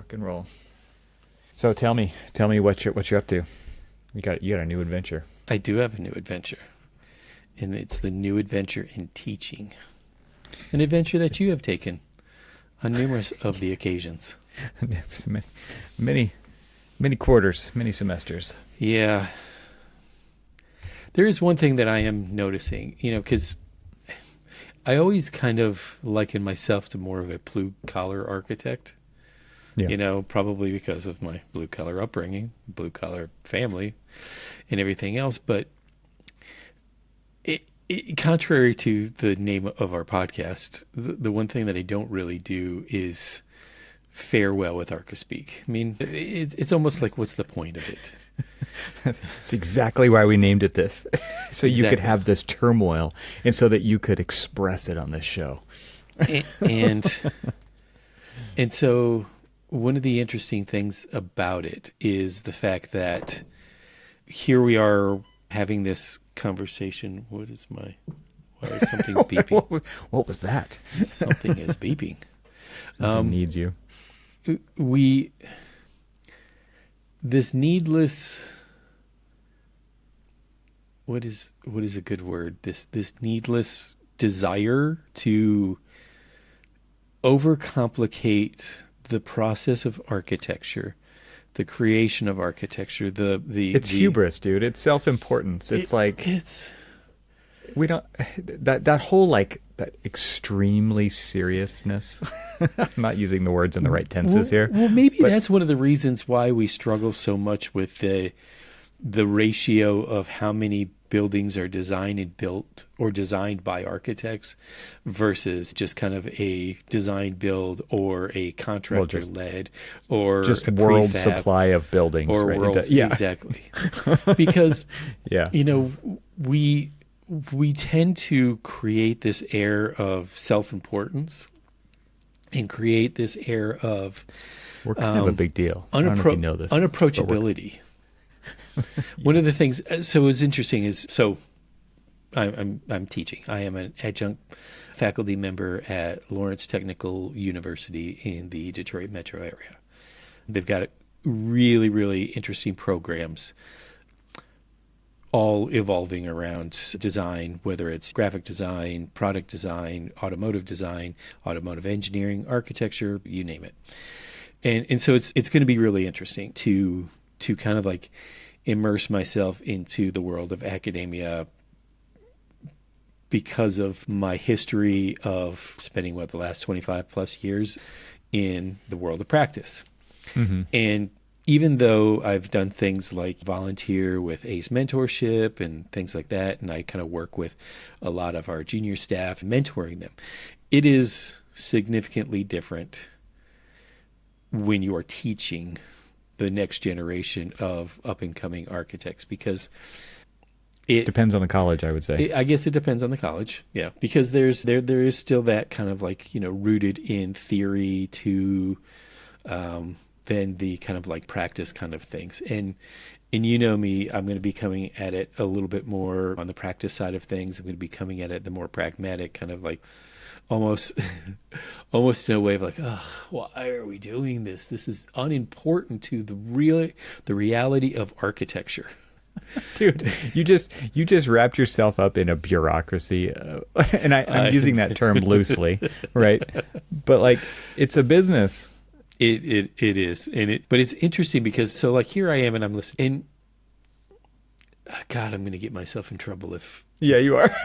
Rock and roll. So tell me what you're up to. You got a new adventure. I do have a new adventure, and it's the new adventure in teaching. An adventure that you have taken on numerous of the occasions. many quarters, many semesters. Yeah. There is one thing that I am noticing, because I always kind of liken myself to more of a blue-collar architect. Yeah. Probably because of my blue-collar upbringing, blue-collar family, and everything else. But contrary to the name of our podcast, the one thing that I don't really do is fare well with ArchiSpeak. I mean, it's almost like, what's the point of it? That's exactly why we named it this. So you could have this turmoil, and so that you could express it on this show. And so one of the interesting things about it is the fact that here we are having this conversation. Why is something beeping? What was that? Something is beeping. Something needs you. This needless, what is a good word? This needless desire to overcomplicate the process of architecture, the creation of architecture, it's hubris, dude. It's self-importance. We don't that whole that extremely seriousness. I'm not using the words in the right tenses here. Well, maybe that's one of the reasons why we struggle so much with the ratio of how many buildings are designed and built or designed by architects versus just kind of a design build or a contractor led or just a world prefab supply of buildings or right? world exactly. Because yeah, we tend to create this air of self-importance and create this air of we're kind of a big deal. I don't know if you know this, unapproachability. One of the things, so it was interesting is, so I'm teaching. I am an adjunct faculty member at Lawrence Technical University in the Detroit metro area. They've got really, really interesting programs, all evolving around design, whether it's graphic design, product design, automotive engineering, architecture, you name it. And so it's going to be really interesting to kind of immerse myself into the world of academia because of my history of spending the last 25 plus years in the world of practice. Mm-hmm. And even though I've done things like volunteer with ACE mentorship and things like that, and I kind of work with a lot of our junior staff mentoring them, it is significantly different when you are teaching the next generation of up-and-coming architects, because it depends on the college, I would say. I guess it depends on the college, yeah, because there is still that kind of rooted in theory to then the kind of practice kind of things. And me, I'm going to be coming at it a little bit more on the practice side of things. I'm going to be coming at it the more pragmatic kind of almost in a way of why are we doing this? This is unimportant to the reality of architecture. Dude, you just wrapped yourself up in a bureaucracy, and I'm using that term loosely, right? But it's a business. It is, but it's interesting because here I am and I'm listening, and God, I'm going to get myself in trouble if. Yeah, you are.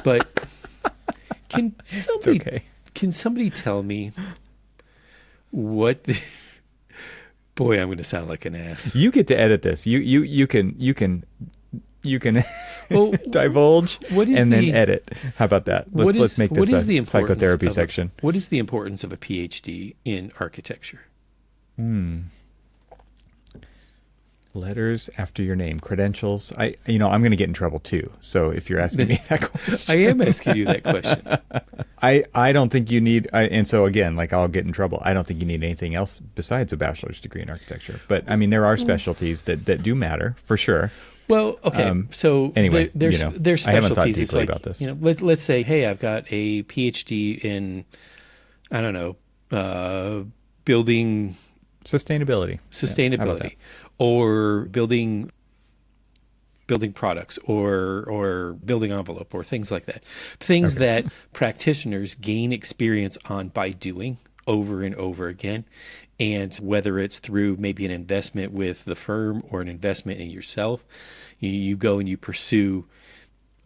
But can somebody tell me what the boy, I'm going to sound like an ass. You get to edit this. You can well, divulge and then edit. How about that? Let's make this a psychotherapy section. What is the importance of a PhD in architecture? Letters after your name, credentials. I'm going to get in trouble too. So if you're asking me that question, I am asking you that question. I don't think you need. And so again, I'll get in trouble. I don't think you need anything else besides a bachelor's degree in architecture. But I mean, there are specialties that do matter for sure. Well, okay. So anyway, there's specialties. I haven't thought deeply about this. Let's say, hey, I've got a PhD in, I don't know, building Sustainability. Yeah, how about that? or building products or building envelope or things like that. Things that practitioners gain experience on by doing over and over again. And whether it's through maybe an investment with the firm or an investment in yourself, you go and you pursue,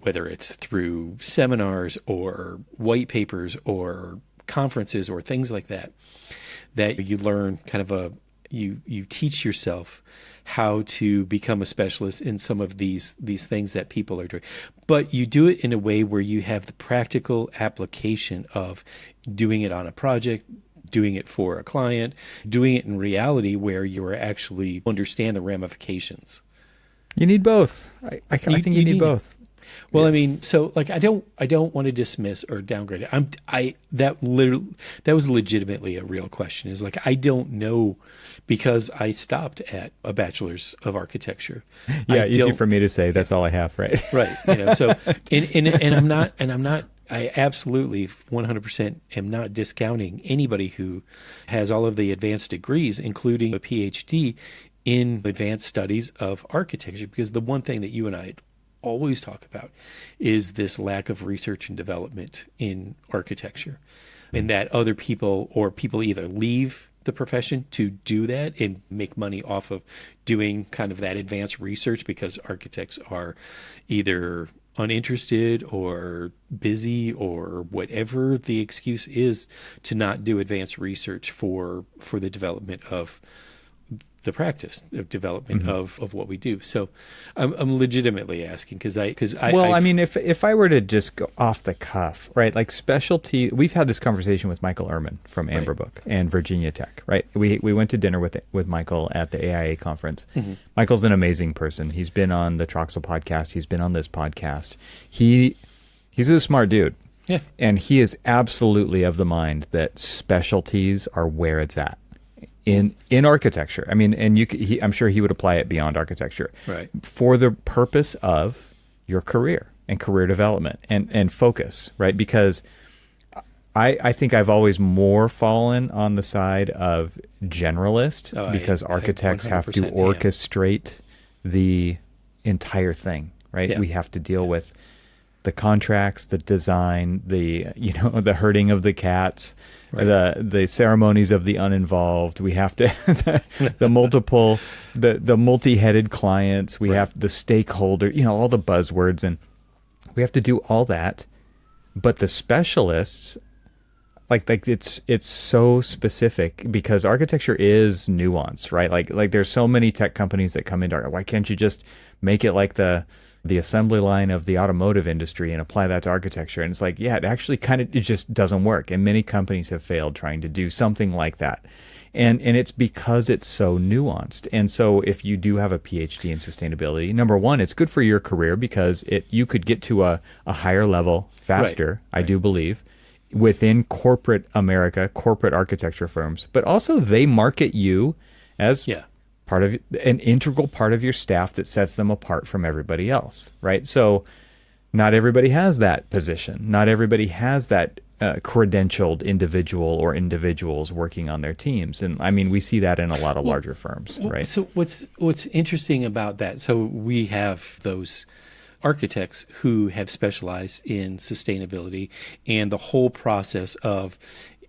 whether it's through seminars or white papers or conferences or things like that, that you learn kind of you teach yourself how to become a specialist in some of these things that people are doing. But you do it in a way where you have the practical application of doing it on a project, doing it for a client, doing it in reality where you are actually understand the ramifications. You need both. I think you need both. Well, I mean, so like I don't want to dismiss or downgrade it. That was legitimately a real question. Is like I don't know, because I stopped at a bachelor's of architecture. Yeah, easy for me to say. That's all I have, right? Right. So and I'm not. I absolutely 100% am not discounting anybody who has all of the advanced degrees, including a PhD in advanced studies of architecture, because the one thing that you and I always talk about is this lack of research and development in architecture, and that other people or people either leave the profession to do that and make money off of doing kind of that advanced research because architects are either uninterested or busy or whatever the excuse is to not do advanced research for the development of the practice of development of what we do. So I'm legitimately asking because I mean, if I were to just go off the cuff, right, like specialty, we've had this conversation with Michael Ehrman from Amber Book and Virginia Tech, right? We went to dinner with Michael at the AIA conference. Michael's an amazing person. He's been on the Troxel podcast. He's been on this podcast. He's a smart dude. Yeah. And he is absolutely of the mind that specialties are where it's at. In architecture, I mean, and I'm sure he would apply it beyond architecture, right, for the purpose of your career and career development and focus, right? Because I think I've always more fallen on the side of generalist because architects have to orchestrate the entire thing, right? Yeah. We have to deal with the contracts, the design, the herding of the cats, right, the ceremonies of the uninvolved. We have to the multi-headed clients. We have the stakeholder, all the buzzwords, and we have to do all that. But the specialists, like it's so specific because architecture is nuance, right? Like there's so many tech companies that come into why can't you just make it like the assembly line of the automotive industry and apply that to architecture? And it's like, yeah, it actually it just doesn't work. And many companies have failed trying to do something like that. And it's because it's so nuanced. And so if you do have a PhD in sustainability, number one, it's good for your career because you could get to a higher level faster, right. I do believe, within corporate America, corporate architecture firms. But also they market you as part of an integral part of your staff that sets them apart from everybody else, right? So not everybody has that position. Not everybody has that credentialed individual or individuals working on their teams. And I mean, we see that in a lot of larger firms, right? So what's interesting about that, so we have those architects who have specialized in sustainability and the whole process of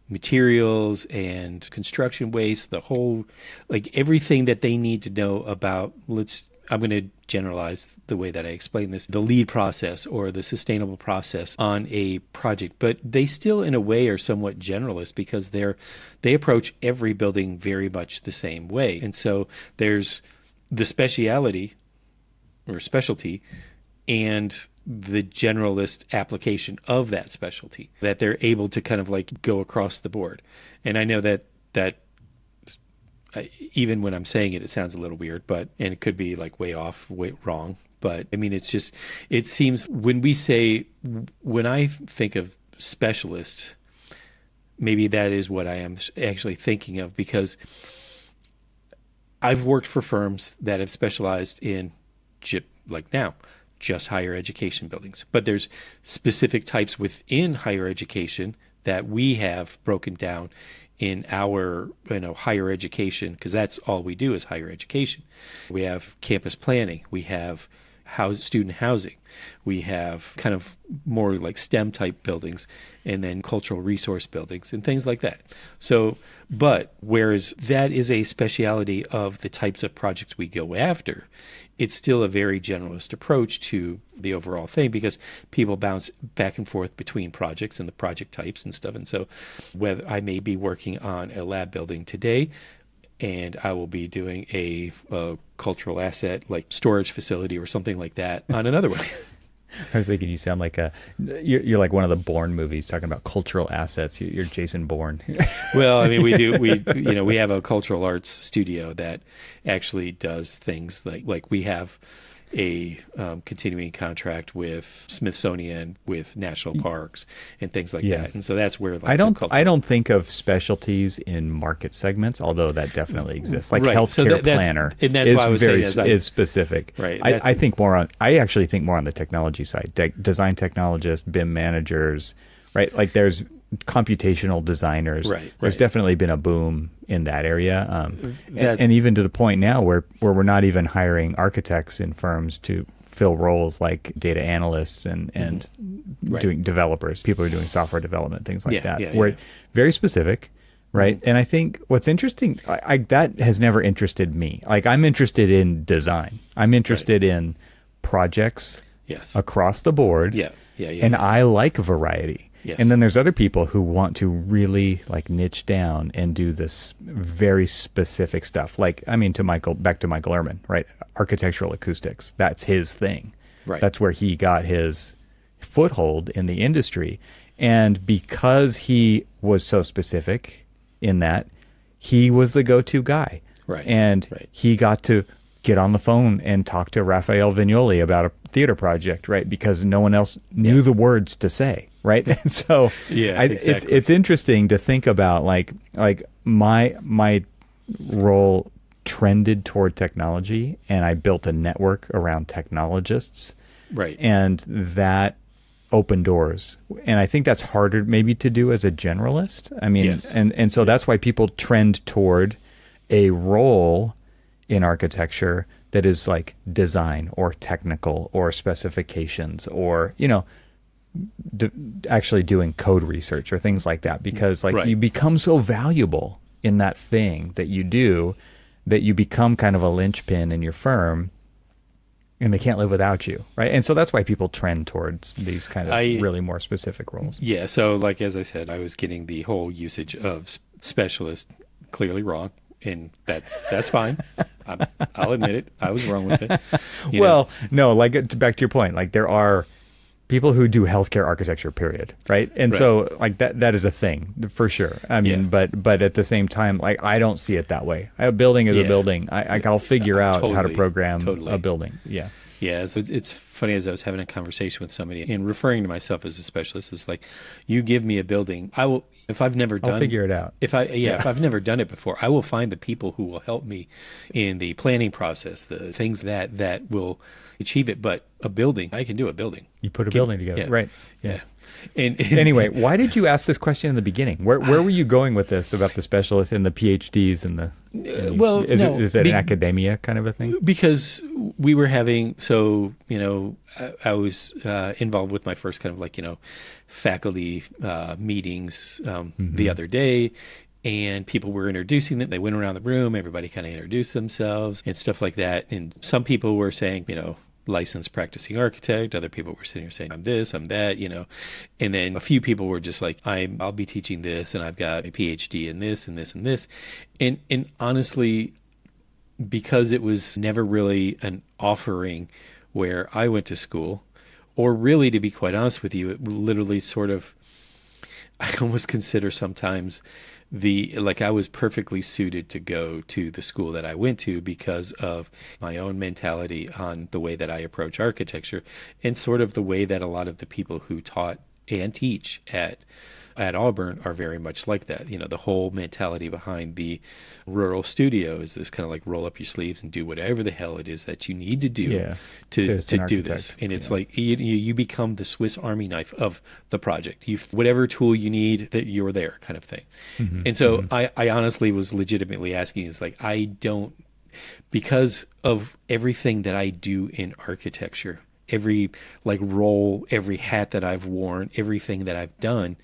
materials and construction waste, the whole, like everything that they need to know about, I'm going to generalize the way that I explain this, the lead process or the sustainable process on a project. But they still, in a way, are somewhat generalist because they approach every building very much the same way. And so there's the specialty and the generalist application of that specialty that they're able to kind of like go across the board. And I know that even when I'm saying it, it sounds a little weird, and it could be like way off, way wrong. But I mean, it seems when I think of specialist, maybe that is what I am actually thinking of, because I've worked for firms that have specialized in just higher education buildings. But there's specific types within higher education that we have broken down in our higher education, because that's all we do is higher education. We have campus planning, we have student housing, we have kind of more like STEM type buildings, and then cultural resource buildings and things like that. So, but whereas that is a speciality of the types of projects we go after, it's still a very generalist approach to the overall thing, because people bounce back and forth between projects and the project types and stuff. And so whether I may be working on a lab building today, and I will be doing a cultural asset like storage facility or something like that on another one. I was thinking you sound like you're like one of the Bourne movies talking about cultural assets. You're Jason Bourne. Well, I mean, we have a cultural arts studio that actually does things like we have a continuing contract with Smithsonian, with national parks and things like that. And so that's where I don't think of specialties in market segments, although that definitely exists. Like right. healthcare planner, and that's why I was saying is specific. Right. I actually think more on the technology side. Design technologists, BIM managers, right? Like there's computational designers. Right. There's definitely been a boom in that area, and even to the point now where we're not even hiring architects in firms to fill roles like data analysts and doing developers. People are doing software development, things like that. Where very specific, right? And I think what's interesting, that has never interested me. Like I'm interested in design. I'm interested in projects across the board. And I like variety. Yes. And then there's other people who want to really like niche down and do this very specific stuff. Like, I mean, back to Michael Ehrman, right? Architectural acoustics. That's his thing. Right. That's where he got his foothold in the industry. And because he was so specific in that, he was the go-to guy. Right. And he got to get on the phone and talk to Raphael Vignoli about a theater project, right? Because no one else knew the words to say, right? And so it's interesting to think about like my role trended toward technology, and I built a network around technologists. Right. And that opened doors. And I think that's harder maybe to do as a generalist. I mean, and so that's why people trend toward a role in architecture that is like design or technical or specifications or, actually doing code research or things like that, because you become so valuable in that thing that you do that you become kind of a linchpin in your firm and they can't live without you, right? And so that's why people trend towards these kind of really more specific roles. Yeah, so like as I said, I was getting the whole usage of specialist clearly wrong. And that's fine. I'll admit it. I was wrong with it. No, like back to your point, like there are people who do healthcare architecture, period, right? And so like that is a thing for sure. I mean, but at the same time, like I don't see it that way. A building is a building. I'll figure out how to program a building. Yeah. Yeah, so it's funny, as I was having a conversation with somebody and referring to myself as a specialist, it's like, you give me a building, I will, if I've never done, I'll figure it out. If I've never done it before, I will find the people who will help me in the planning process, the things that will achieve it. But a building, I can do a building. You put a building together, right? Yeah. And anyway, why did you ask this question in the beginning? Where were you going with this about the specialists and the PhDs and the? Is that an academia kind of a thing? Because we were having, I was involved with my first kind of faculty meetings the other day, and people were introducing them. They went around the room, everybody kind of introduced themselves and stuff like that. And some people were saying, licensed practicing architect. Other people were sitting here saying, I'm this, I'm that, And then a few people were just like, I'll be teaching this, and I've got a PhD in this and this and this. And honestly, because it was never really an offering where I went to school, or really, to be quite honest with you, it literally sort of, I almost consider sometimes I was perfectly suited to go to the school that I went to because of my own mentality on the way that I approach architecture and sort of the way that a lot of the people who taught and teach at Auburn are very much like that. You know, the whole mentality behind the rural studio is this kind of like roll up your sleeves and do whatever the hell it is that you need to do to do this. And it's like you become the Swiss Army knife of the project. You whatever tool you need, that you're there, kind of thing. And so I honestly was legitimately asking, is like, I don't, because of everything that I do in architecture, every like role, every hat that I've worn, everything that I've done,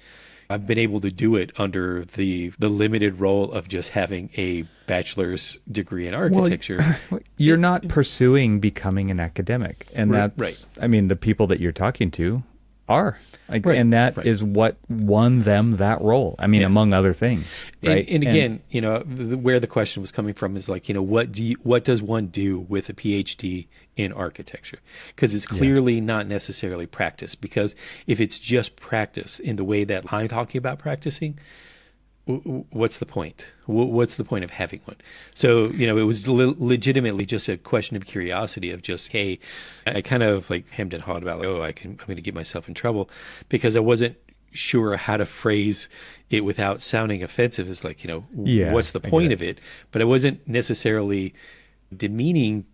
I've been able to do it under the limited role of just having a bachelor's degree in architecture. Well, you're not pursuing becoming an academic. And that's, right. I mean, the people that you're talking to are. Like, and that is what won them that role. I mean, among other things. Right. And again, you know, where the question was coming from is like, you know, what does one do with a PhD in architecture? Because it's clearly not necessarily practice. Because if it's just practice in the way that I'm talking about practicing, what's the point? What's the point of having one? So, you know, it was legitimately just a question of curiosity of just, hey, I kind of like hemmed and hawed about, like, I'm going to get myself in trouble because I wasn't sure how to phrase it without sounding offensive. It's like, you know, what's the point of it? But I wasn't necessarily demeaning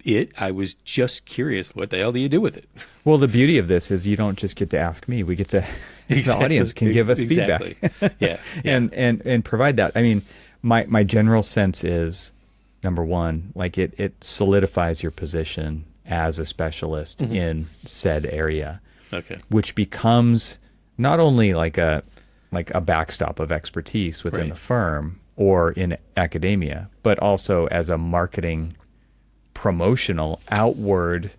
it. I was just curious, what the hell do you do with it? Well, the beauty of this is you don't just get to ask me. We get to, the audience can give us feedback. And provide that. I mean, my general sense is, number one, like it solidifies your position as a specialist in said area. Okay. Which becomes not only like a backstop of expertise within the firm or in academia, but also as a marketing promotional outward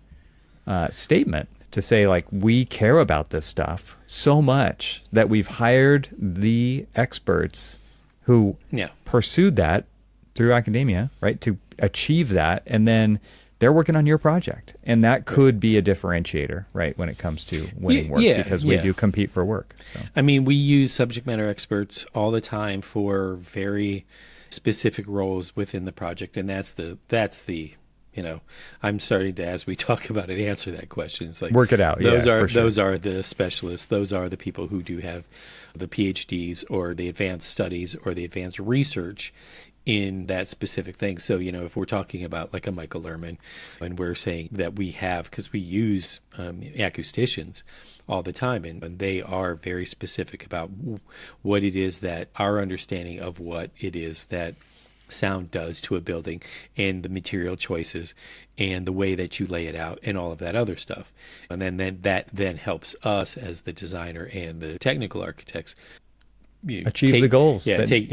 statement to say, like, we care about this stuff so much that we've hired the experts who pursued that through academia, right, to achieve that, and then they're working on your project. And that could be a differentiator, right, when it comes to winning work, because we do compete for work. So. I mean, we use subject matter experts all the time for very specific roles within the project, and that's the you know, I'm starting to, as we talk about it, answer that question. It's like, work it out. Those are the specialists. Those are the people who do have the PhDs or the advanced studies or the advanced research in that specific thing. So, you know, if we're talking about like a Michael Lerman, and we're saying that we have, because we use acousticians all the time, and they are very specific about what it is that our understanding of what it is that sound does to a building and the material choices and the way that you lay it out and all of that other stuff. And then that helps us as the designer and the technical architects achieve the goals. Exactly.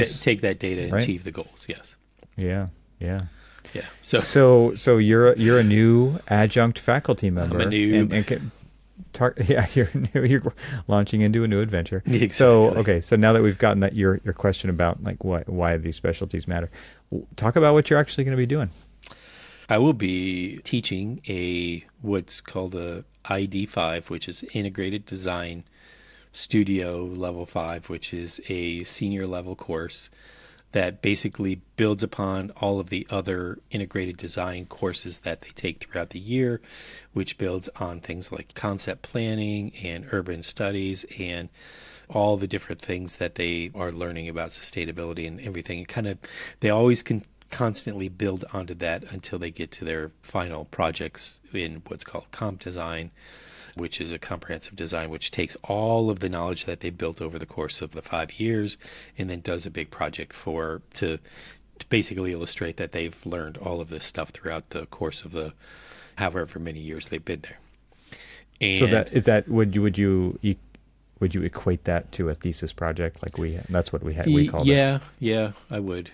Take that data and achieve the goals. Yes. Yeah. So you're a new adjunct faculty member. I'm a new. You're launching into a new adventure. Exactly. So now that we've gotten that your question about like why these specialties matter, talk about what you're actually going to be doing. I will be teaching what's called a ID5, which is Integrated Design Studio Level 5, which is a senior level course that basically builds upon all of the other integrated design courses that they take throughout the year, which builds on things like concept planning and urban studies and all the different things that they are learning about sustainability and everything. And they always can constantly build onto that until they get to their final projects in what's called comp design, which is a comprehensive design, which takes all of the knowledge that they built over the course of the 5 years and then does a big project to basically illustrate that they've learned all of this stuff throughout the course of the however many years they've been there. And so would you equate that to a thesis project like that's what we called it? Yeah, I would.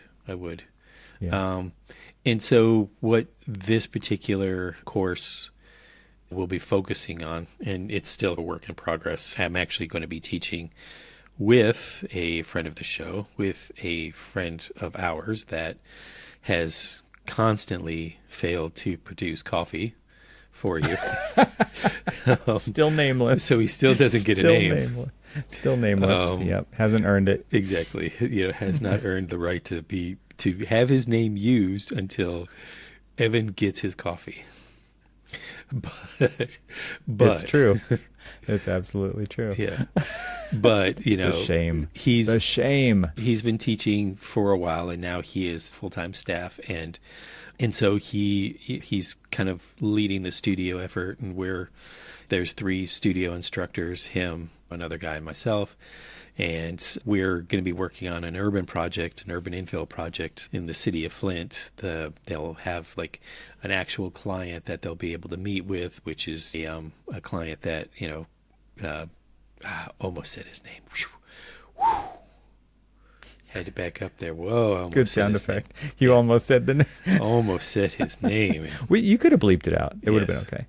Yeah. And so what this particular course will be focusing on, and it's still a work in progress, I'm actually going to be teaching with a friend of the show, with a friend of ours that has constantly failed to produce coffee for you. Still nameless. So he still doesn't get a name. Still nameless. Yep. Hasn't earned it. Exactly. Has not earned the right to have his name used until Evan gets his coffee. but It's true. It's absolutely true. yeah, but you know, The shame. he's The shame. he's been teaching for a while, and now he is full-time staff, and so he's kind of leading the studio effort, and there's 3 studio instructors, him, another guy, and myself. And we're going to be working on an urban infill project in the city of Flint. They'll have like an actual client that they'll be able to meet with, which is a client that, almost said his name. Whew. Had to back up there. Whoa. I almost Good said sound his effect. name. You almost said the name. Almost said his name. You could have bleeped it out. It would have Yes. been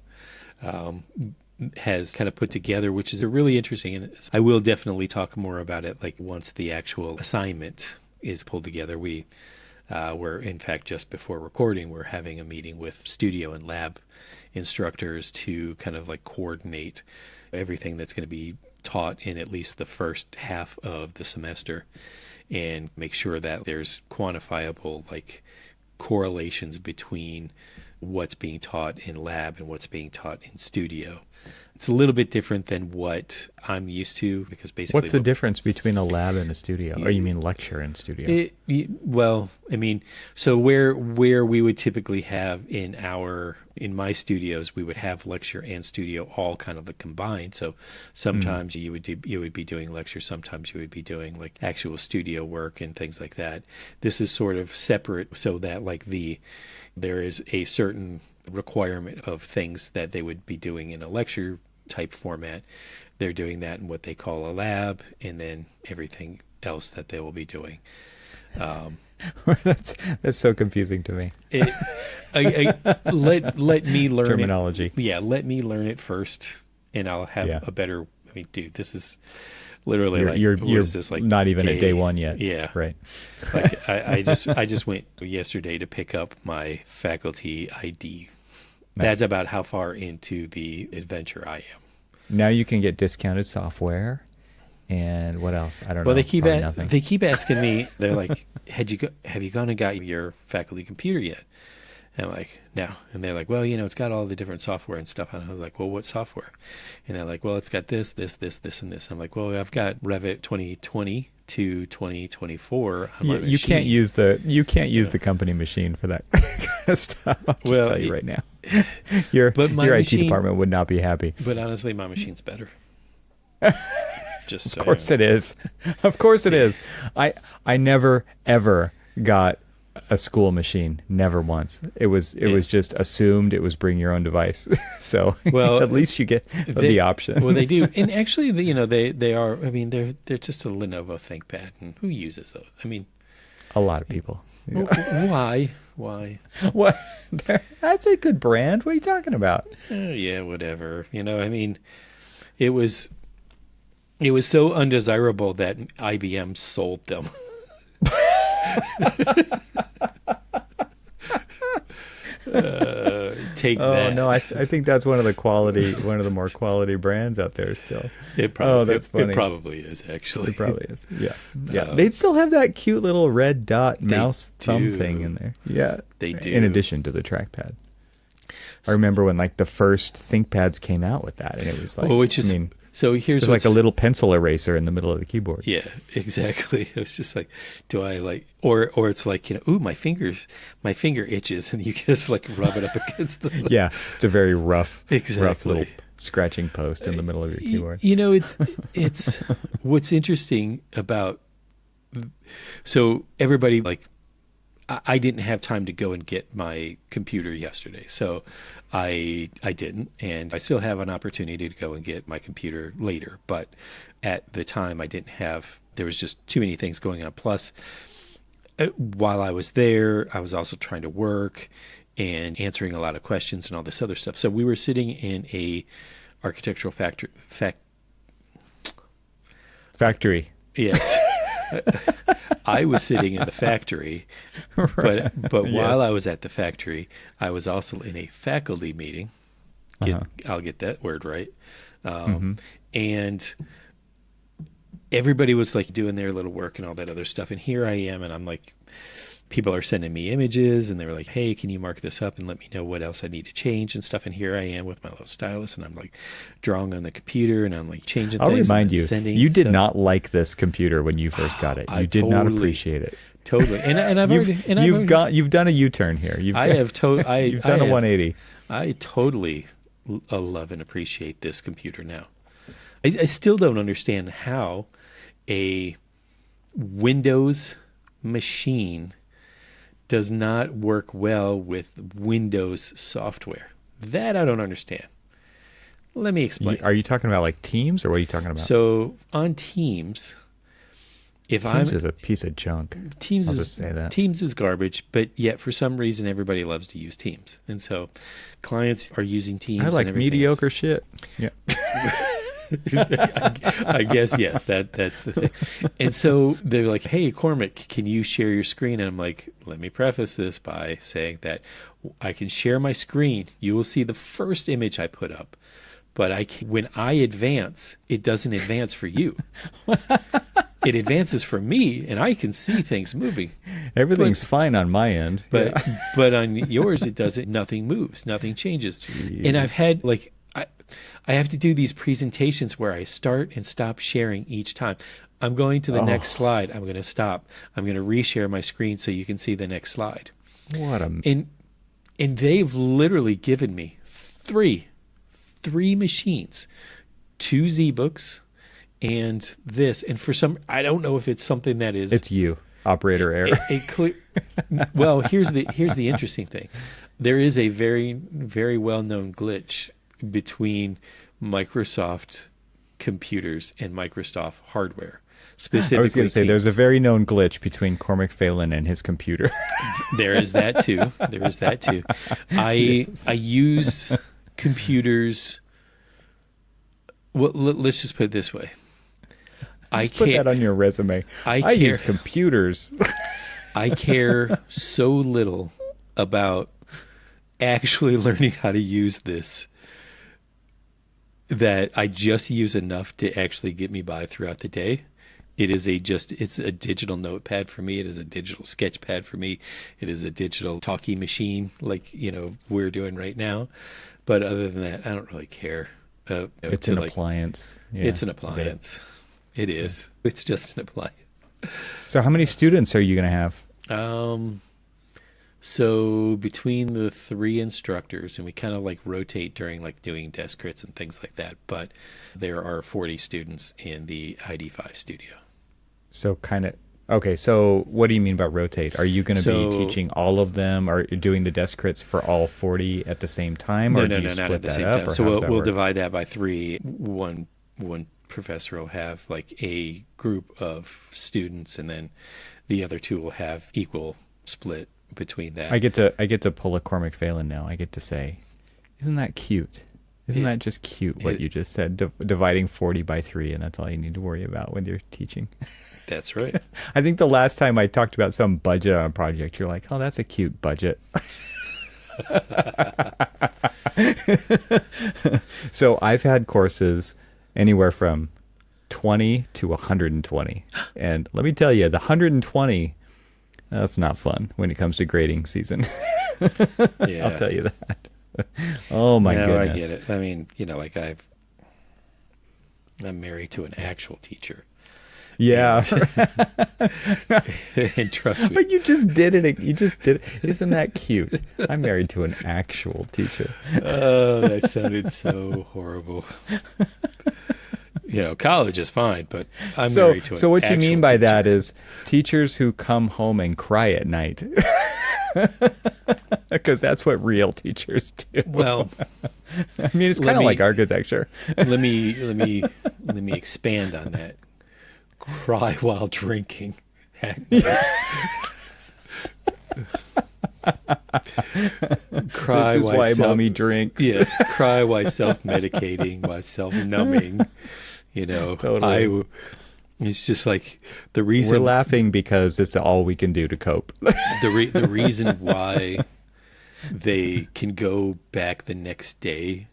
okay. Has kind of put together, which is a really interesting, and I will definitely talk more about it like once the actual assignment is pulled together. We're in fact, just before recording, we're having a meeting with studio and lab instructors to kind of like coordinate everything that's going to be taught in at least the first half of the semester, and make sure that there's quantifiable like correlations between what's being taught in lab and what's being taught in studio. It's a little bit different than what I'm used to, because basically... What's the difference between a lab and a studio? Or you mean lecture and studio? Well, I mean, so where we would typically have in my studios, we would have lecture and studio all kind of combined. So sometimes you would be doing lecture, sometimes you would be doing like actual studio work and things like that. This is sort of separate, so that like there is a certain requirement of things that they would be doing in a lecture type format. They're doing that in what they call a lab, and then everything else that they will be doing. That's so confusing to me. Let me learn Terminology. Yeah, let me learn it first, and I'll have Yeah. a better. I mean, dude, this is literally You're what is this, like not even at day 1 yet. Yeah, Right. Like I just went yesterday to pick up my faculty ID. Nice. That's about how far into the adventure I am. Now you can get discounted software, and what else? I don't know. Well, Nothing. they keep asking me. They're like, have you gone and got your faculty computer yet?" And I'm like, "No." And they're like, "Well, it's got all the different software and stuff." And I was like, "Well, what software?" And they're like, "Well, it's got this, and this." I'm like, "Well, I've got Revit 2020 to 2024 on my You can't use the company machine for that kind of stuff. I'll just tell you right now. Your IT department would not be happy. But honestly, my machine's better. Of course it is. Of course it is. I never ever got a school machine. Never once. It was just assumed it was bring your own device. So at least you get the option. Well, they do, and actually, they are. I mean, they're just a Lenovo ThinkPad, and who uses those? I mean, a lot of people. Why? What? That's a good brand. What are you talking about? Yeah, whatever. I mean, it was so undesirable that IBM sold them. Take that. Oh no, I think that's one of the more quality brands out there still. That's funny. It funny. probably is, actually. It probably is. Yeah. They still have that cute little red dot mouse thumb thing in there. Yeah, they do. In addition to the trackpad. I remember when like the first ThinkPads came out with that, and it was like, so here's like a little pencil eraser in the middle of the keyboard. Yeah, exactly. It was just like, do I like, or it's like, ooh, my finger itches, and you just like rub it up against the. Yeah, it's a very rough little scratching post in the middle of your keyboard. It's what's interesting about. So everybody like, I didn't have time to go and get my computer yesterday, so I didn't, and I still have an opportunity to go and get my computer later. But at the time, I didn't have. There was just too many things going on. Plus, while I was there, I was also trying to work and answering a lot of questions and all this other stuff. So we were sitting in a architectural factory. Yes. I was sitting in the factory, but while I was at the factory, I was also in a faculty meeting. I'll get that word right. And everybody was like doing their little work and all that other stuff. And here I am, and I'm like, people are sending me images, and they were like, hey, can you mark this up and let me know what else I need to change and stuff? And here I am with my little stylus, and I'm like drawing on the computer, and I'm like changing I'll things. remind you, you did stuff. not like this computer when you first got it. You did not appreciate it. Totally. And I've you've done a U-turn here. You've done a 180. I totally love and appreciate this computer now. I still don't understand how a Windows machine does not work well with Windows software. That I don't understand. Let me explain. Are you talking about like Teams, or what are you talking about? So on Teams, Teams is a piece of junk. Teams is garbage, but yet for some reason everybody loves to use Teams, and so clients are using Teams. I like mediocre shit. Yeah. I guess yes. That's the thing. And so they're like, "Hey, Cormac, can you share your screen?" And I'm like, "Let me preface this by saying that I can share my screen. You will see the first image I put up, but when I advance, it doesn't advance for you." It advances for me, and I can see things moving. Everything's fine on my end. But on yours, it doesn't. Nothing moves. Nothing changes. Jeez. And I've had I have to do these presentations where I start and stop sharing each time. I'm going to the next slide. I'm going to stop. I'm going to reshare my screen so you can see the next slide. And they've literally given me three machines, 2 ZBooks. And this, and for some, I don't know if it's something that is. It's you, operator error. Well, here's the interesting thing. There is a very, very well-known glitch between Microsoft computers and Microsoft hardware. Specifically, I was going to say there's a very known glitch between Cormac Phelan and his computer. There is that too. I use computers. Well, let's just put it this way. Put that on your resume. I use computers. I care so little about actually learning how to use this that I just use enough to actually get me by throughout the day. It's a digital notepad for me. It is a digital sketch pad for me. It is a digital talkie machine like, we're doing right now. But other than that, I don't really care. It's an appliance. Yeah, it's an appliance. It is. It's just an appliance. So how many students are you going to have? So between the 3 instructors, and we kind of rotate during doing desk crits and things like that, but there are 40 students in the ID5 studio. So okay, so what do you mean by rotate? Are you going to be teaching all of them, or doing the desk crits for all 40 at the same time? Or do you split that up? So we'll divide that by 3. One professor will have a group of students, and then the other 2 will have equal split between that. I get to pull a Cormac Phelan now. I get to say, isn't that cute? Isn't that just cute what you just said? Dividing 40 by 3, and that's all you need to worry about when you're teaching. That's right. I think the last time I talked about some budget on a project, you're like, oh, that's a cute budget. So I've had courses anywhere from 20 to 120. And let me tell you, the 120, that's not fun when it comes to grading season. Yeah. I'll tell you that. Oh my goodness. I get it. I mean, I'm married to an actual teacher. Yeah. And trust me. But you just did it. Isn't that cute? I'm married to an actual teacher. Oh, that sounded so horrible. College is fine, but I'm married to an actual teacher. So what you mean by that is teachers who come home and cry at night. Because that's what real teachers do. Well, I mean, it's kind of like architecture. Let me expand on that. Cry while drinking at night. Cry this is why mommy drinks. Yeah, cry while self-medicating, while self-numbing. Totally. It's just the reason we're laughing because it's all we can do to cope. The reason why they can go back the next day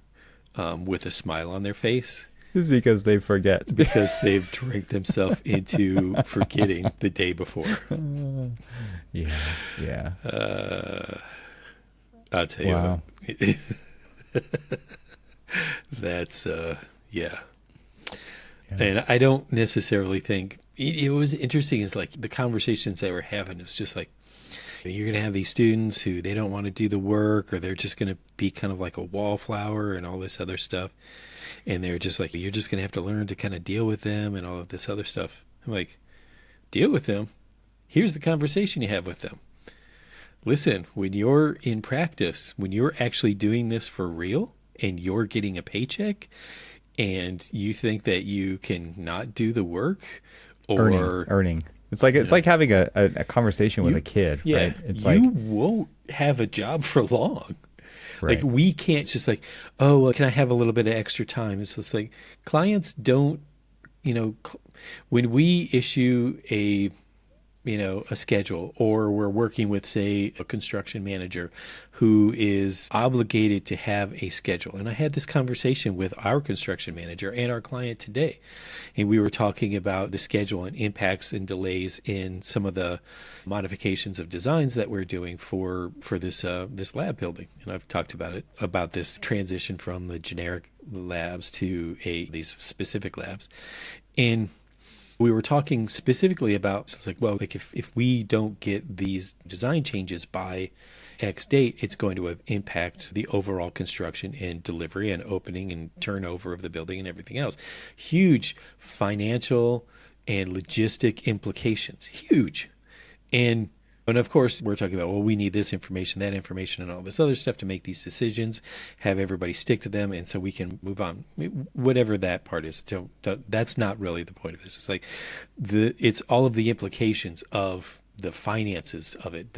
with a smile on their face Just because they forget. because they've drank themselves into forgetting the day before. Yeah, yeah. I'll tell Wow. you what. That's yeah. And I don't necessarily think it was interesting. Is like the conversations they were having. It's just like you're going to have these students who they don't want to do the work, or they're just going to be kind of like a wallflower and all this other stuff. And they're just like, you're just going to have to learn to kind of deal with them and all of this other stuff. I'm like, deal with them? Here's the conversation you have with them. Listen, when you're in practice, when you're actually doing this for real and you're getting a paycheck and you think that you can not do the work or Earning. It's like having a conversation with a kid, right? It's you won't have a job for long. right. Like we can't just like, oh, well, can I have a little bit of extra time? It's just like clients don't, when we issue a schedule, or we're working with, say, a construction manager who is obligated to have a schedule. And I had this conversation with our construction manager and our client today. And we were talking about the schedule and impacts and delays in some of the modifications of designs that we're doing for this lab building. And I've talked about this transition from the generic labs to these specific labs. And we were talking specifically about, it's like, well, like if we don't get these design changes by X date, it's going to impact the overall construction and delivery and opening and turnover of the building and everything else. Huge financial and logistic implications. Huge. And of course, we're talking about, well, we need this information, that information, and all this other stuff to make these decisions, have everybody stick to them, and so we can move on. Whatever that part is, that's not really the point of this. It's like it's all of the implications of the finances of it.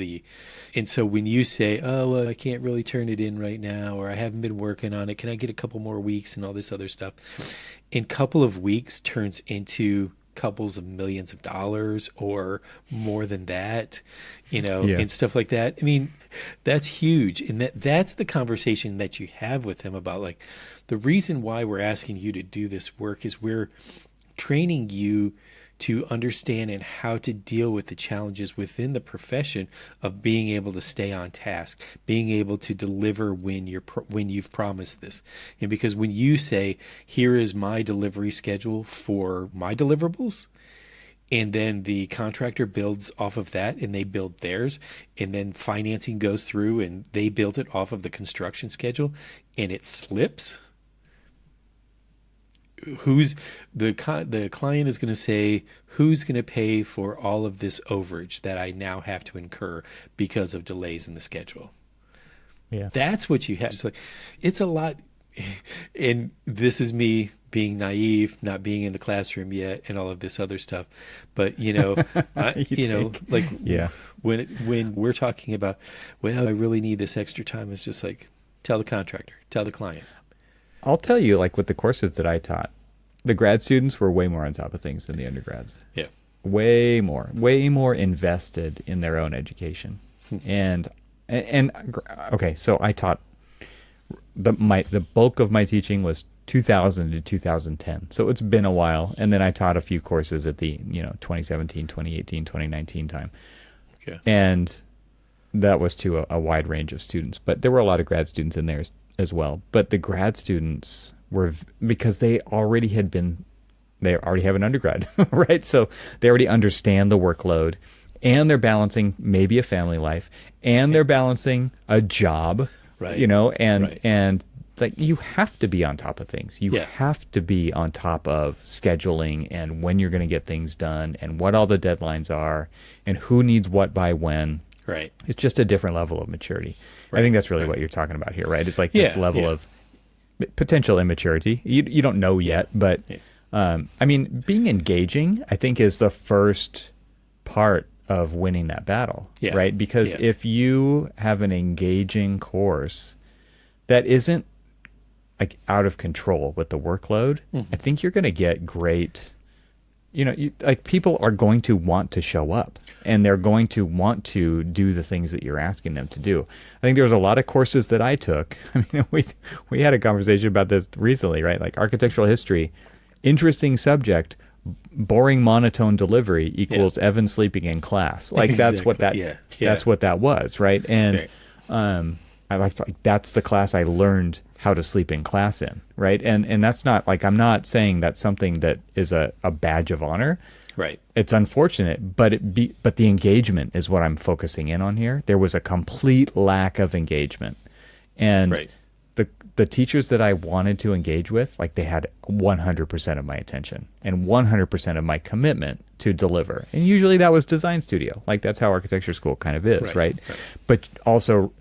And so when you say, oh, well, I can't really turn it in right now, or I haven't been working on it, can I get a couple more weeks and all this other stuff? In a couple of weeks turns into couples of millions of dollars or more than that, and stuff like that. I mean, that's huge. And that's the conversation that you have with them about, like, the reason why we're asking you to do this work is we're training you to understand and how to deal with the challenges within the profession of being able to stay on task, being able to deliver when you've promised this. And because when you say, here is my delivery schedule for my deliverables, and then the contractor builds off of that and they build theirs, and then financing goes through and they build it off of the construction schedule, and it slips, the client is going to say, who's going to pay for all of this overage that I now have to incur because of delays in the schedule? Yeah. That's what you have. It's like, it's a lot. And this is me being naive, not being in the classroom yet, and all of this other stuff. But when we're talking about, well, I really need this extra time, it's just like, tell the contractor, tell the client. I'll tell you, like, with the courses that I taught, the grad students were way more on top of things than the undergrads. Yeah. Way more invested in their own education. and okay, so I taught, the bulk of my teaching was 2000 to 2010. So it's been a while. And then I taught a few courses at the, 2017, 2018, 2019 time. Okay. And that was to a wide range of students, but there were a lot of grad students in there as well. But the grad students were, because they already have an undergrad, right? So they already understand the workload, and they're balancing maybe a family life, and they're balancing a job, right? And like, you have to be on top of things. You have to be on top of scheduling and when you're going to get things done and what all the deadlines are and who needs what by when. Right. It's just a different level of maturity. Right. I think that's really what you're talking about here, right? It's like this level of potential immaturity. You don't know yet, but I mean, being engaging, I think, is the first part of winning that battle, right? Because if you have an engaging course that isn't like out of control with the workload, I think you're going to get great like people are going to want to show up and they're going to want to do the things that you're asking them to do. I think there was a lot of courses that I took. I mean, we had a conversation about this recently, right? Like architectural history, interesting subject, boring monotone delivery equals Evan sleeping in class. Like that's what that's what that was, right? And I like that's the class I learned how to sleep in class in, right? And that's not like, I'm not saying that's something that is a badge of honor. Right. It's unfortunate, but but the engagement is what I'm focusing in on here. There was a complete lack of engagement. And the teachers that I wanted to engage with, like they had 100% of my attention and 100% of my commitment to deliver. And usually that was design studio. Like that's how architecture school kind of is, right? But also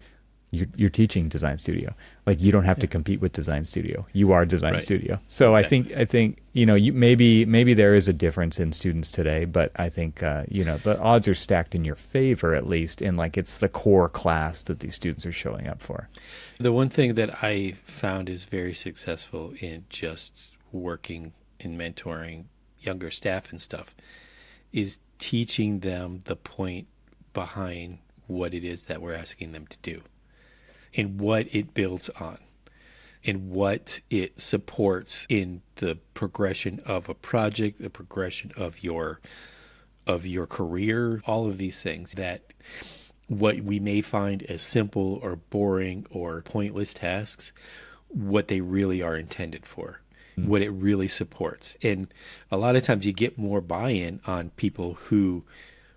you're teaching design studio. Like you don't have to compete with design studio. You are design studio. So exactly. I think maybe there is a difference in students today, but I think the odds are stacked in your favor, at least in like it's the core class that these students are showing up for. The one thing that I found is very successful in just working and mentoring younger staff and stuff is teaching them the point behind what it is that we're asking them to do, and what it builds on, and what it supports in the progression of a project, the progression of your career, all of these things that what we may find as simple or boring or pointless tasks, what they really are intended for, what it really supports. And a lot of times you get more buy-in on people who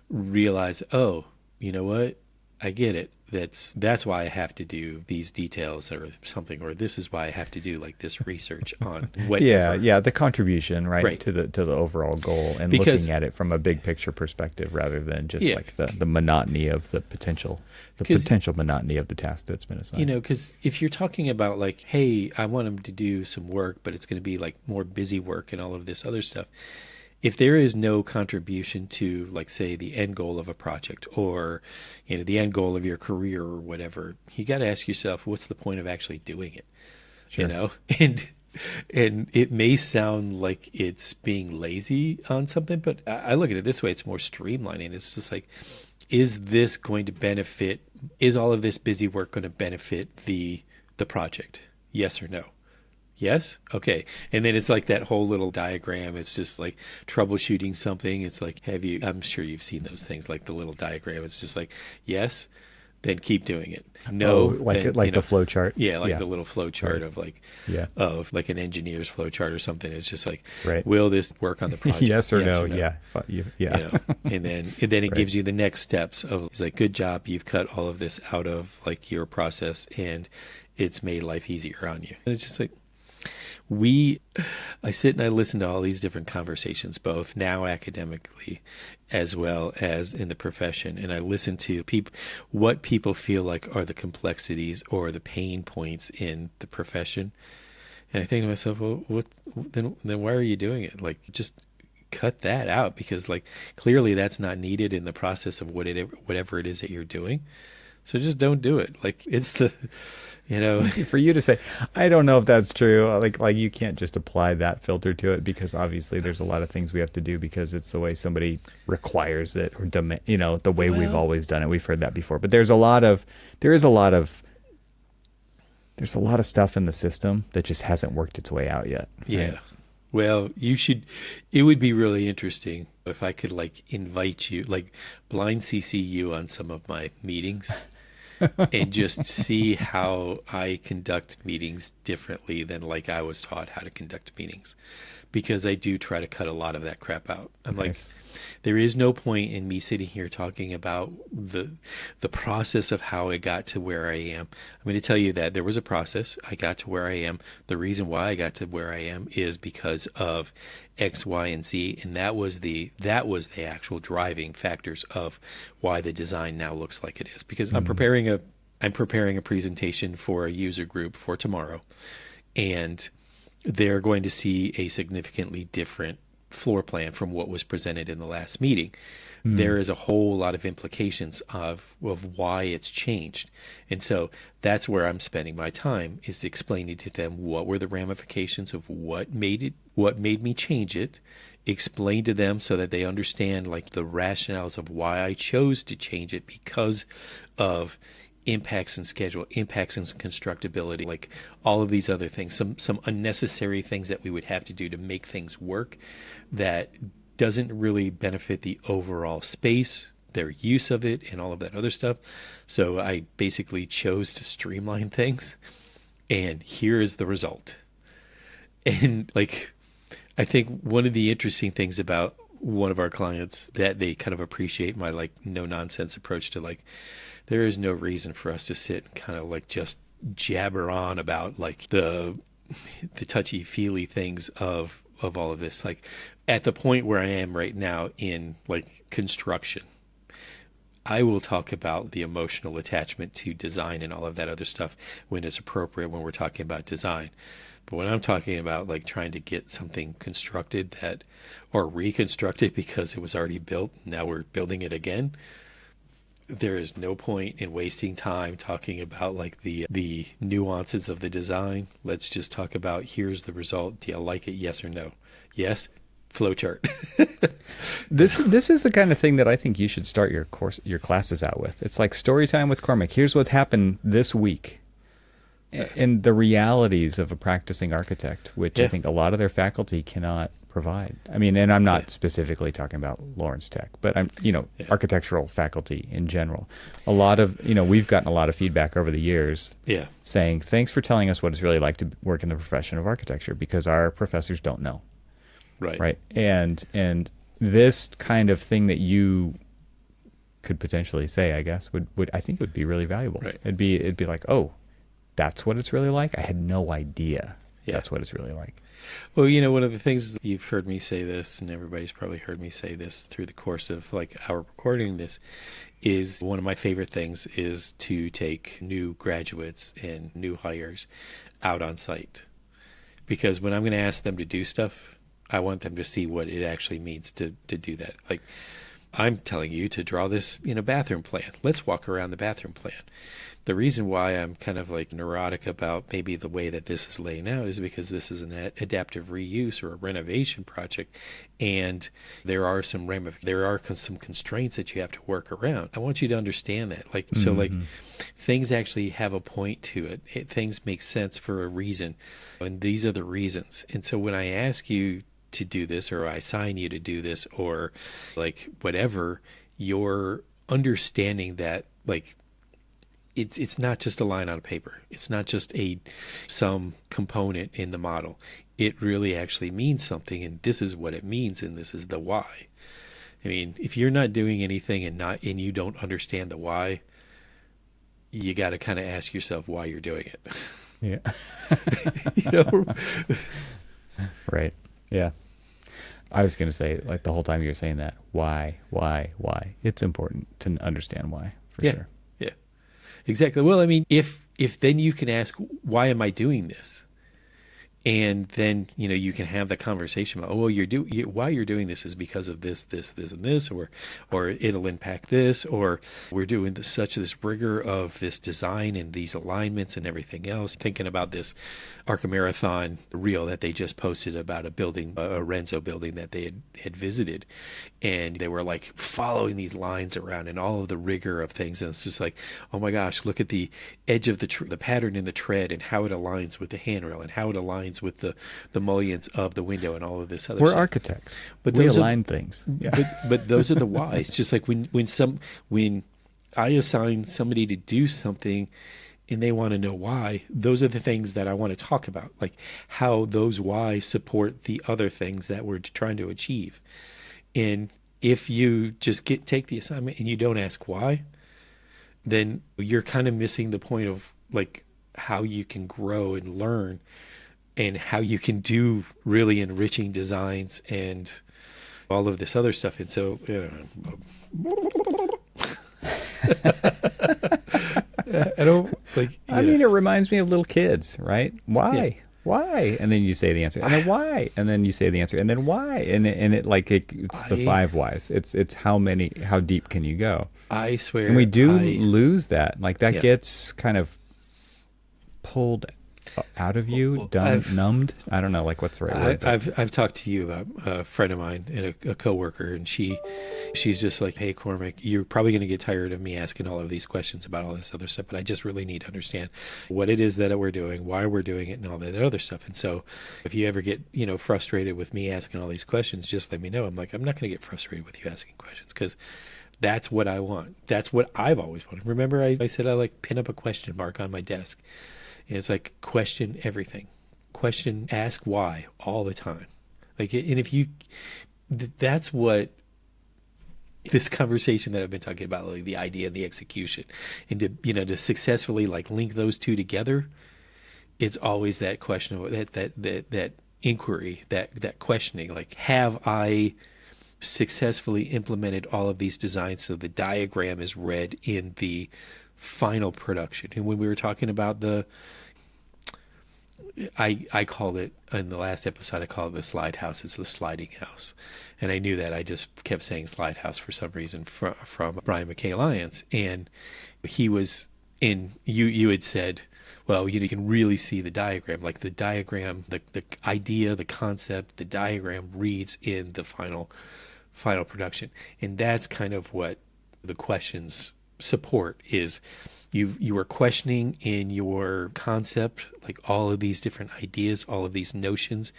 realize, oh, you know what? I get it. That's why I have to do these details or something, or this is why I have to do like this research on whatever. The contribution, right, to the overall goal, and looking at it from a big picture perspective rather than just like the monotony of the potential monotony of the task that's been assigned. Because if you're talking about like, hey, I want them to do some work, but it's going to be like more busy work and all of this other stuff. If there is no contribution to, like, say, the end goal of a project or, the end goal of your career or whatever, you got to ask yourself, what's the point of actually doing it? Sure. And it may sound like it's being lazy on something, but I look at it this way: it's more streamlining. It's just like, is this going to benefit? Is all of this busy work going to benefit the project? Yes or no? Yes? Okay. And then it's like that whole little diagram. It's just like troubleshooting something. It's like, I'm sure you've seen those things, like the little diagram. It's just like, yes, then keep doing it. No. The flow chart. Yeah. The little flow chart of like an engineer's flow chart or something. It's just like, will this work on the project? Yes or no? Yeah. And then it gives you the next steps of, it's like, good job. You've cut all of this out of like your process and it's made life easier on you. And it's just like, I sit and I listen to all these different conversations, both now academically as well as in the profession. And I listen to what people feel like are the complexities or the pain points in the profession. And I think to myself, well, then why are you doing it? Like, just cut that out, because like clearly that's not needed in the process of whatever it is that you're doing. So just don't do it. Like, it's for you to say, I don't know if that's true. Like you can't just apply that filter to it, because obviously there's a lot of things we have to do because it's the way somebody requires it, or the way we've always done it. We've heard that before, but there's a lot of stuff in the system that just hasn't worked its way out yet. Right? Yeah. Well, it would be really interesting if I could like invite you, like blind CC you on some of my meetings. And just see how I conduct meetings differently than like I was taught how to conduct meetings, because I do try to cut a lot of that crap out. I'm like, there is no point in me sitting here talking about the process of how I got to where I am. I'm going to tell you that there was a process. I got to where I am. The reason why I got to where I am is because of X, Y, and Z, and that was the actual driving factors of why the design now looks like it is. Because I'm preparing a presentation for a user group for tomorrow, and they're going to see a significantly different floor plan from what was presented in the last meeting, there is a whole lot of implications of why it's changed. And so that's where I'm spending my time, is explaining to them what were the ramifications of what made me change it, explain to them so that they understand like the rationales of why I chose to change it, because of impacts in schedule, impacts in constructability, like all of these other things, some unnecessary things that we would have to do to make things work that doesn't really benefit the overall space, their use of it, and all of that other stuff. So I basically chose to streamline things, and here is the result. And like, I think one of the interesting things about one of our clients, that they kind of appreciate my like no nonsense approach to like, there is no reason for us to sit and kind of like just jabber on about like the touchy feely things of all of this. Like at the point where I am right now in like construction, I will talk about the emotional attachment to design and all of that other stuff when it's appropriate, when we're talking about design. But when I'm talking about like trying to get something constructed that, or reconstructed because it was already built, now we're building it again, there is no point in wasting time talking about like the nuances of the design. Let's just talk about, here's the result. Do you like it? Yes or no? Yes. Flowchart. This is the kind of thing that I think you should start your classes out with. It's like story time with Cormac. Here's what happened this week, and the realities of a practicing architect, which I think a lot of their faculty cannot provide. I mean, and I'm not specifically talking about Lawrence Tech, but I'm, architectural faculty in general. A lot of, we've gotten a lot of feedback over the years saying, thanks for telling us what it's really like to work in the profession of architecture, because our professors don't know. Right. And this kind of thing that you could potentially say, I guess, would I think would be really valuable. Right. It'd be like, oh, that's what it's really like? I had no idea that's what it's really like. Well, one of the things, you've heard me say this, and everybody's probably heard me say this through the course of like our recording this, is one of my favorite things is to take new graduates and new hires out on site. Because when I'm going to ask them to do stuff, I want them to see what it actually means to do that. Like, I'm telling you to draw this, bathroom plan. Let's walk around the bathroom plan. The reason why I'm kind of like neurotic about maybe the way that this is laying out is because this is an adaptive reuse or a renovation project, and there are some constraints that you have to work around. I want you to understand that. Like, so like things actually have a point to it. Things make sense for a reason, and these are the reasons. And so when I ask you to do this, or I assign you to do this, or like whatever, you're understanding that like it's not just a line on paper. It's not just some component in the model. It really actually means something, and this is what it means, and this is the why. I mean, if you're not doing anything and you don't understand the why, you got to kind of ask yourself why you're doing it. Yeah. Right. Yeah. I was going to say, like, the whole time you were saying that, why? It's important to understand why, for sure. Yeah, exactly. Well, I mean, if then you can ask, why am I doing this? And then, you can have the conversation about, why you're doing this is because of this, and this, or it'll impact this, or we're doing this rigor of this design and these alignments and everything else. Thinking about this Arca Marathon reel that they just posted about a building, a Renzo building that they had visited, and they were like following these lines around and all of the rigor of things. And it's just like, oh my gosh, look at the edge of the pattern in the tread and how it aligns with the handrail and how it aligns with the mullions of the window and all of this other stuff. We're architects. But we align things. Yeah. But those are the whys. Just like when I assign somebody to do something and they want to know why, those are the things that I want to talk about, like how those whys support the other things that we're trying to achieve. And if you just take the assignment and you don't ask why, then you're kind of missing the point of like how you can grow and learn and how you can do really enriching designs and all of this other stuff. And so, I don't like. I mean, it reminds me of little kids, right? Why? why? And then you say the answer, and then why? And then you say the answer, and then why? It's the five whys. It's how deep can you go? I swear. And we do lose that. Like that Yeah. gets kind of pulled out of you, numbed. I don't know, like what's the right word? I've talked to you about a friend of mine and a coworker, and she's just like, hey, Cormac, you're probably going to get tired of me asking all of these questions about all this other stuff, but I just really need to understand what it is that we're doing, why we're doing it, and all that other stuff. And so if you ever get, frustrated with me asking all these questions, just let me know. I'm like, I'm not going to get frustrated with you asking questions, because that's what I want. That's what I've always wanted. Remember I said I like pin up a question mark on my desk. And it's like, question everything. Ask why all the time. Like, and if you, that's what this conversation that I've been talking about, like the idea and the execution, and to successfully like link those two together, it's always that question, that inquiry, that questioning. Like, have I successfully implemented all of these designs so the diagram is read in the final production? And when we were talking about I called it in the last episode, I called it the slide house. It's the sliding house. And I knew that. I just kept saying slide house for some reason from Brian McKay Alliance. And he was you had said, well, you can really see the diagram, like the diagram, the idea, the concept, the diagram reads in the final production. And that's kind of what the questions support is. You are questioning in your concept, like all of these different ideas, all of these notions.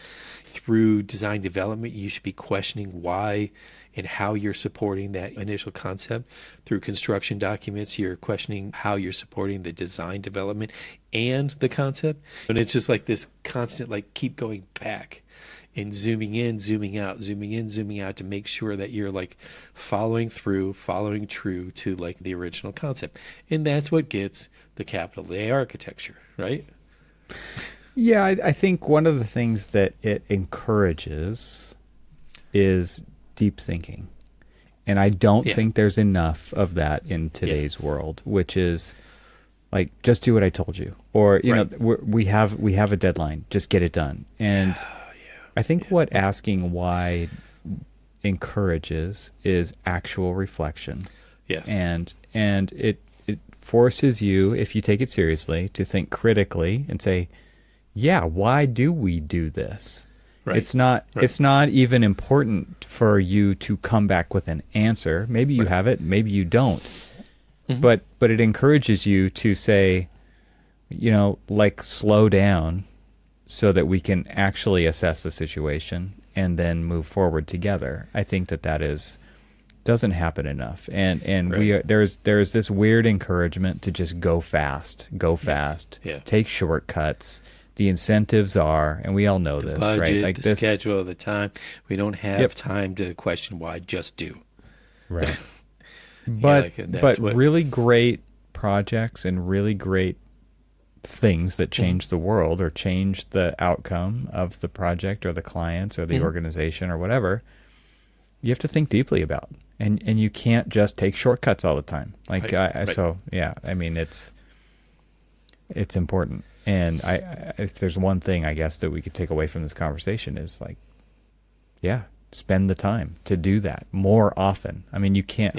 Through design development, you should be questioning why and how you're supporting that initial concept. Through construction documents, you're questioning how you're supporting the design development and the concept. And it's just like this constant, like, keep going back and zooming in, zooming out, zooming in, zooming out, to make sure that you're like following true to like the original concept. And that's what gets the capital A architecture, right? Yeah, I think one of the things that it encourages is deep thinking. And I don't think there's enough of that in today's world, which is like, just do what I told you. Or, you know, we have a deadline, just get it done. And I think what asking why encourages is actual reflection. Yes. And it forces you, if you take it seriously, to think critically and say, yeah, why do we do this? Right. It's not even important for you to come back with an answer. Maybe you have it, maybe you don't. Mm-hmm. But it encourages you to say, like, slow down, so that we can actually assess the situation and then move forward together. I think that doesn't happen enough, and there's this weird encouragement to just go fast, take shortcuts. The incentives are, and we all know this, budget, right? Like the schedule, the time. We don't have time to question why. Just do. Right. But really great projects and really great things that change the world or change the outcome of the project or the clients or the organization or whatever, you have to think deeply about. And you can't just take shortcuts all the time. Like, so, yeah, I mean, it's important. And if there's one thing, I guess, that we could take away from this conversation is like, spend the time to do that more often. I mean, you can't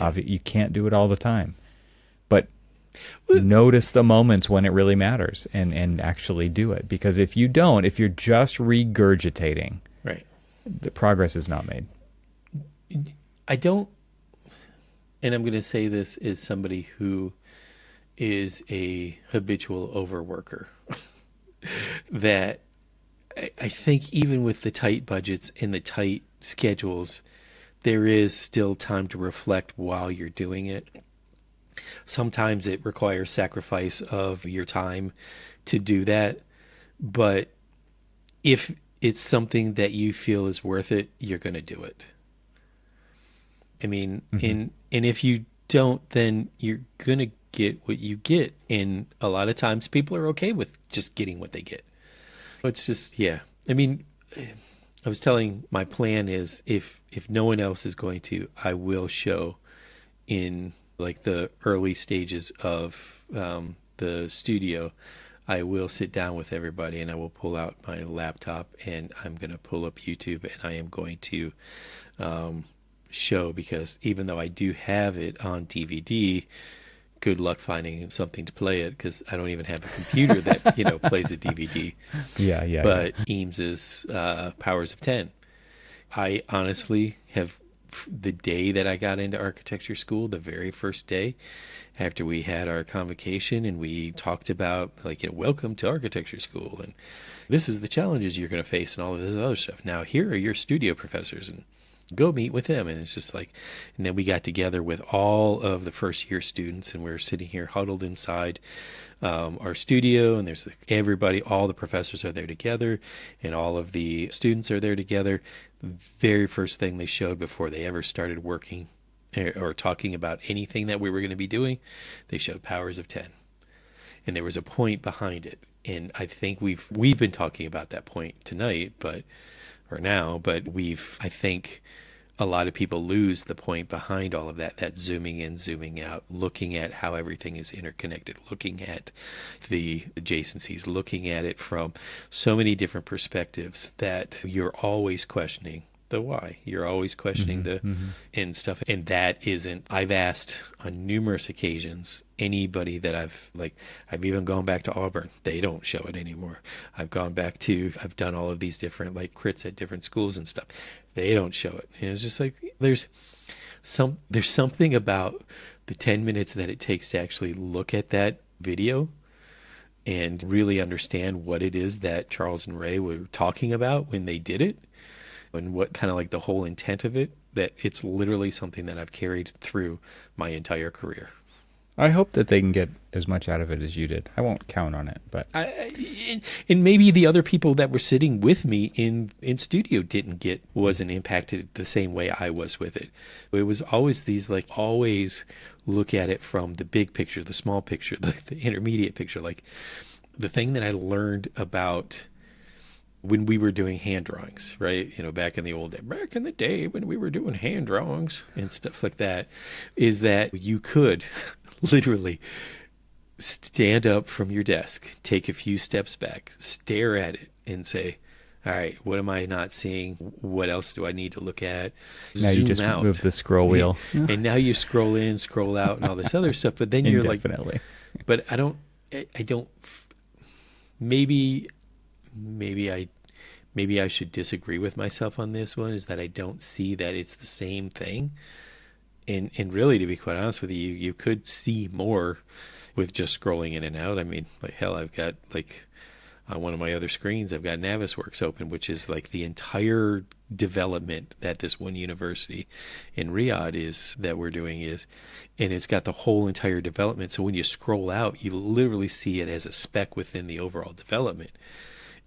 do it all the time, but notice the moments when it really matters and actually do it. Because if you're just regurgitating, the progress is not made. I don't, and I'm going to say this as somebody who is a habitual overworker, that I think even with the tight budgets and the tight schedules, there is still time to reflect while you're doing it. Sometimes it requires sacrifice of your time to do that, but if it's something that you feel is worth it, you're going to do it. I mean, and if you don't, then you're going to get what you get. And a lot of times people are okay with just getting what they get. It's just, I mean, I was telling, my plan is if no one else is going to, I will show in like the early stages of the studio. I will sit down with everybody and I will pull out my laptop and I'm going to pull up YouTube and I am going to show, because even though I do have it on DVD, good luck finding something to play it, because I don't even have a computer that plays a DVD. Yeah. But Eames's Powers of 10. I honestly have, the day that I got into architecture school, the very first day after we had our convocation and we talked about welcome to architecture school and this is the challenges you're going to face and all of this other stuff. Now here are your studio professors and go meet with them. And it's just and then we got together with all of the first year students and we're sitting here huddled inside our studio, and there's everybody, all the professors are there together and all of the students are there together. The very first thing they showed before they ever started working or talking about anything that we were going to be doing, they showed Powers of 10. And there was a point behind it. And I think we've been talking about that point tonight, but I think a lot of people lose the point behind all of that zooming in, zooming out, looking at how everything is interconnected, looking at the adjacencies, looking at it from so many different perspectives that you're always questioning the why. You're always questioning and stuff. And that isn't, I've asked on numerous occasions, anybody that I've even gone back to Auburn, they don't show it anymore. I've done all of these different crits at different schools and stuff. They don't show it. And it's just there's something about the 10 minutes that it takes to actually look at that video and really understand what it is that Charles and Ray were talking about when they did it, and what kind of the whole intent of it, that it's literally something that I've carried through my entire career. I hope that they can get as much out of it as you did. I won't count on it, but and maybe the other people that were sitting with me in studio wasn't impacted the same way I was with it. It was always these always look at it from the big picture, the small picture, the intermediate picture. The thing that I learned about when we were doing hand drawings, right? Back in the day when we were doing hand drawings and stuff like that, is that you could literally stand up from your desk, take a few steps back, stare at it and say, all right, what am I not seeing? What else do I need to look at? Now Zoom you just out. move the scroll wheel. And now you scroll in, scroll out and all this other stuff. But then you're Indefinitely. But I don't, maybe I should disagree with myself on this one, is that I don't see that it's the same thing. And really, to be quite honest with you, you could see more with just scrolling in and out. I mean, hell, I've got on one of my other screens, I've got Navisworks open, which is the entire development that this one university in Riyadh that we're doing and it's got the whole entire development. So when you scroll out, you literally see it as a speck within the overall development.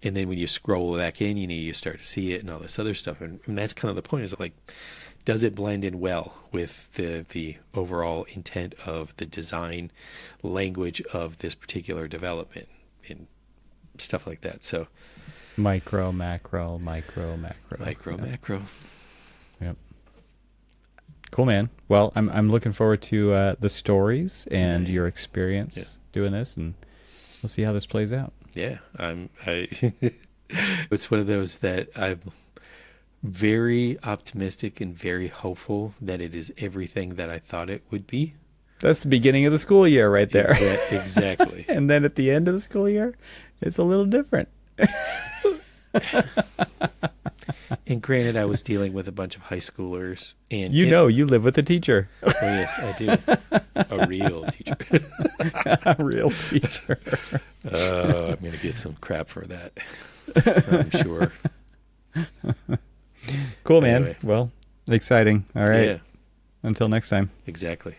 And then when you scroll back in, you start to see it and all this other stuff. And that's kind of the point, is does it blend in well with the overall intent of the design language of this particular development and stuff like that. So Micro, macro, micro, macro. Macro. Yep. Cool, man. Well, I'm looking forward to the stories and your experience doing this, and we'll see how this plays out. Yeah, it's one of those that I'm very optimistic and very hopeful that it is everything that I thought it would be. That's the beginning of the school year right there. Exactly. And then at the end of the school year, it's a little different. And granted, I was dealing with a bunch of high schoolers. And you live with a teacher. Oh, yes, I do. A real teacher. A real teacher. I'm going to get some crap for that, I'm sure. Cool, man. Anyway. Well, exciting. All right. Yeah. Until next time. Exactly.